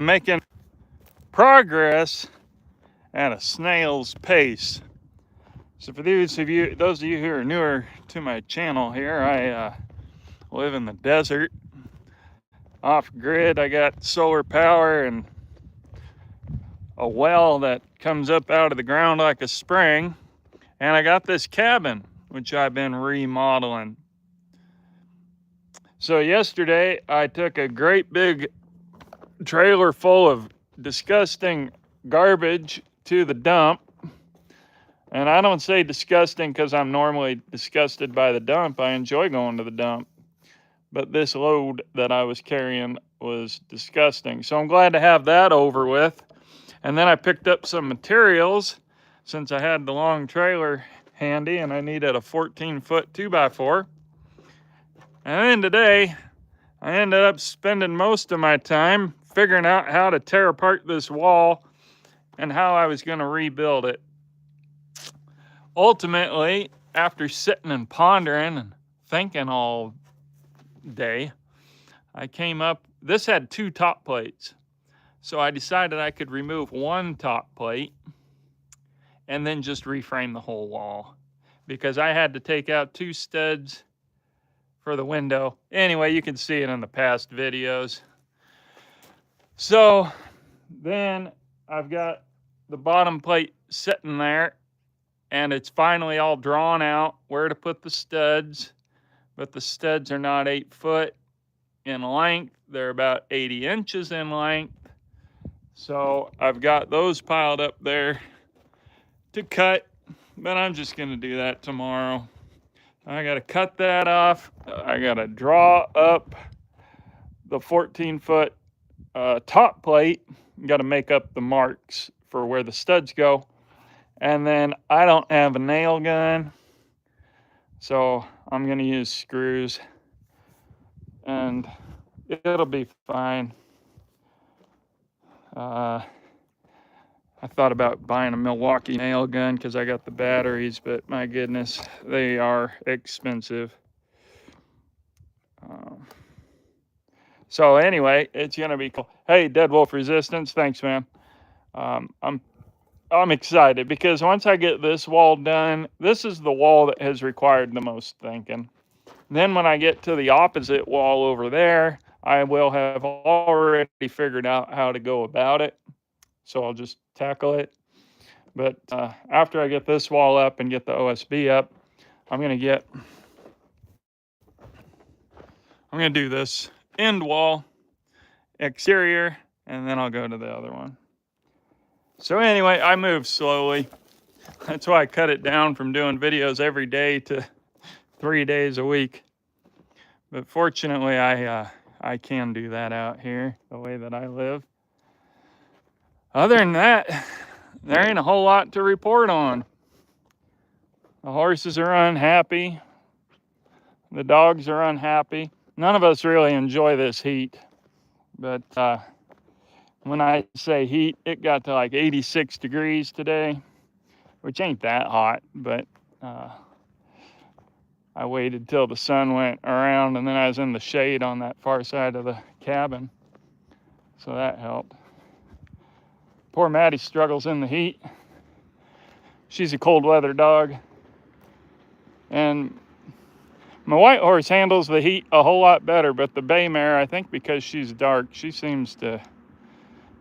making progress at a snail's pace. So for those of you who are newer to my channel here, I live in the desert, off grid. I got solar power and a well that comes up out of the ground like a spring. And I got this cabin, which I've been remodeling. So yesterday I took a great big trailer full of disgusting garbage to the dump. And I don't say disgusting because I'm normally disgusted by the dump. I enjoy going to the dump. But this load that I was carrying was disgusting. So I'm glad to have that over with. And then I picked up some materials since I had the long trailer handy and I needed a 14-foot 2x4. And then today, I ended up spending most of my time figuring out how to tear apart this wall and how I was going to rebuild it. Ultimately, after sitting and pondering and thinking all day, I came up, this had 2 top plates. So I decided I could remove 1 top plate and then just reframe the whole wall because I had to take out 2 studs for the window. Anyway, you can see it in the past videos. So then I've got the bottom plate sitting there and it's finally all drawn out where to put the studs, but the studs are not 8 foot in length. They're about 80 inches in length. So I've got those piled up there to cut, but I'm just gonna do that tomorrow. I gotta cut that off. I gotta draw up the 14-foot top plate. Gotta make up the marks for where the studs go. And then I don't have a nail gun, so I'm gonna use screws and it'll be fine. I thought about buying a Milwaukee nail gun because I got the batteries, but my goodness, they are expensive. So anyway, it's gonna be cool. Hey, Dead Wolf Resistance, thanks, man. I'm excited because once I get this wall done, this is the wall that has required the most thinking. Then when I get to the opposite wall over there, I will have already figured out how to go about it. So I'll just tackle it. But after I get this wall up and get the OSB up, I'm gonna do this end wall, exterior, and then I'll go to the other one. So anyway, I move slowly. That's why I cut it down from doing videos every day to 3 days a week. But fortunately, I can do that out here the way that I live. Other than that, there ain't a whole lot to report on. The horses are unhappy. The dogs are unhappy. None of us really enjoy this heat. But when I say heat, it got to like 86 degrees today, which ain't that hot, but I waited till the sun went around and then I was in the shade on that far side of the cabin. So that helped. Poor Maddie struggles in the heat. She's a cold weather dog. And my white horse handles the heat a whole lot better, but the bay mare, I think because she's dark, she seems to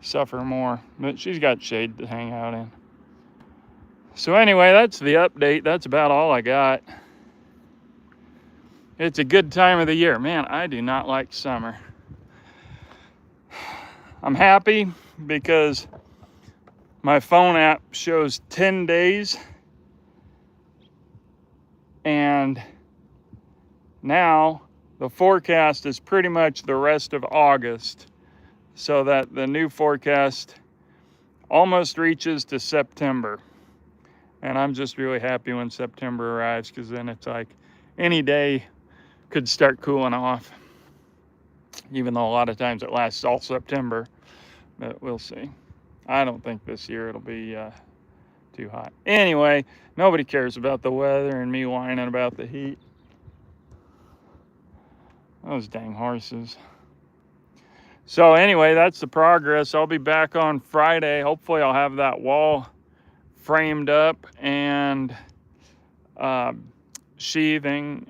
suffer more, but she's got shade to hang out in. So anyway, that's the update. That's about all I got. It's a good time of the year. Man, I do not like summer. I'm happy because my phone app shows 10 days and now the forecast is pretty much the rest of August, so that the new forecast almost reaches to September. And I'm just really happy when September arrives because then it's like any day could start cooling off, even though a lot of times it lasts all September, but we'll see. I don't think this year it'll be too hot. Anyway, nobody cares about the weather and me whining about the heat. Those dang horses. So anyway, that's the progress. I'll be back on Friday. Hopefully I'll have that wall framed up and sheathing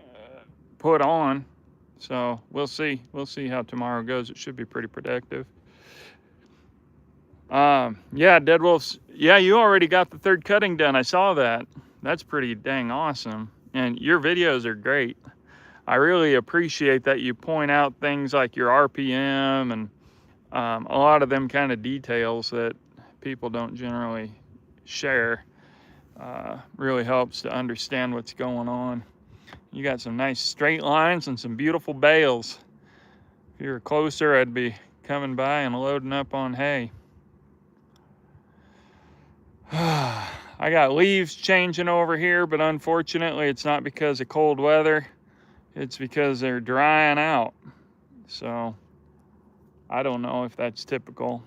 put on. So we'll see. We'll see how tomorrow goes. It should be pretty productive. Yeah, Dead Wolves. Yeah, you already got the third cutting done. I saw that. That's pretty dang awesome. And your videos are great. I really appreciate that you point out things like your RPM and a lot of them kind of details that people don't generally share. Really helps to understand what's going on. You got some nice straight lines and some beautiful bales. If you were closer, I'd be coming by and loading up on hay. I got leaves changing over here, but unfortunately it's not because of cold weather. It's because they're drying out. So I don't know if that's typical.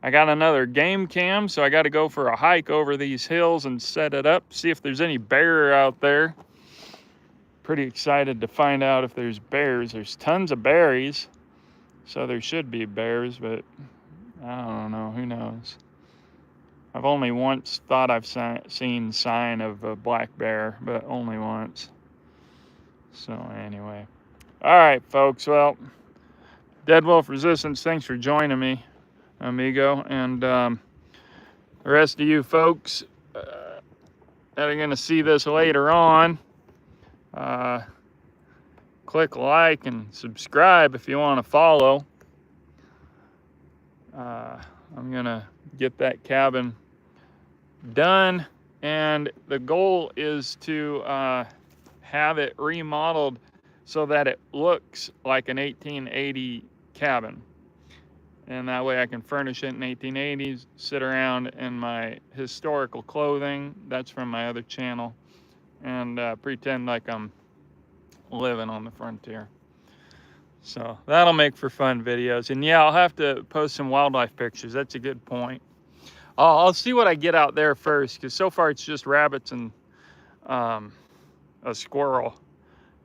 I got another game cam, so I got to go for a hike over these hills and set it up, see if there's any bear out there. Pretty excited to find out if there's bears. There's tons of berries, so there should be bears, but I don't know. Who knows? I've only once thought I've seen sign of a black bear, but only once. So anyway. All right, folks. Well, Dead Wolf Resistance, thanks for joining me, amigo. And the rest of you folks that are going to see this later on, click like and subscribe if you want to follow. I'm going to get that cabin done, and the goal is to have it remodeled so that it looks like an 1880 cabin, and that way I can furnish it in 1880s, sit around in my historical clothing that's from my other channel, and pretend like I'm living on the frontier. So that'll make for fun videos. And yeah, I'll have to post some wildlife pictures. That's a good point. I'll see what I get out there first, because so far it's just rabbits and a squirrel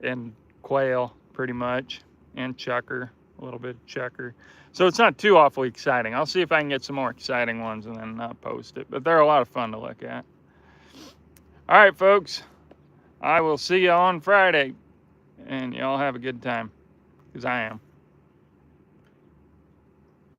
and quail pretty much, and checker, a little bit of checker. So it's not too awfully exciting. I'll see if I can get some more exciting ones and then post it. But they're a lot of fun to look at. All right, folks. I will see you on Friday, and y'all have a good time, because I am.